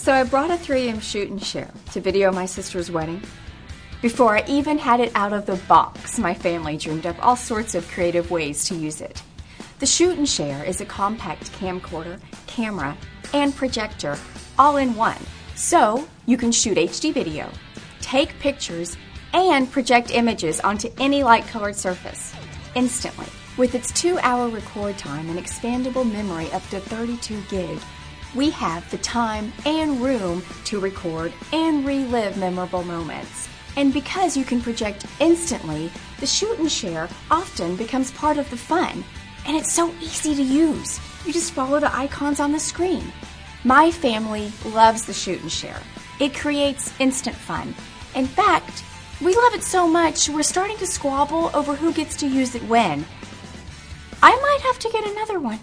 So I brought a 3M ShootnShare to video my sister's wedding. Before I even had it out of the box, my family dreamed up all sorts of creative ways to use it. The ShootnShare is a compact camcorder, camera, and projector all in one, so you can shoot HD video, take pictures, and project images onto any light-colored surface instantly. With its 2-hour record time and expandable memory up to 32 gig, we have the time and room to record and relive memorable moments. And because you can project instantly, the ShootnShare often becomes part of the fun. And it's so easy to use. You just follow the icons on the screen. My family loves the ShootnShare. It creates instant fun. In fact, we love it so much, we're starting to squabble over who gets to use it when. I might have to get another one.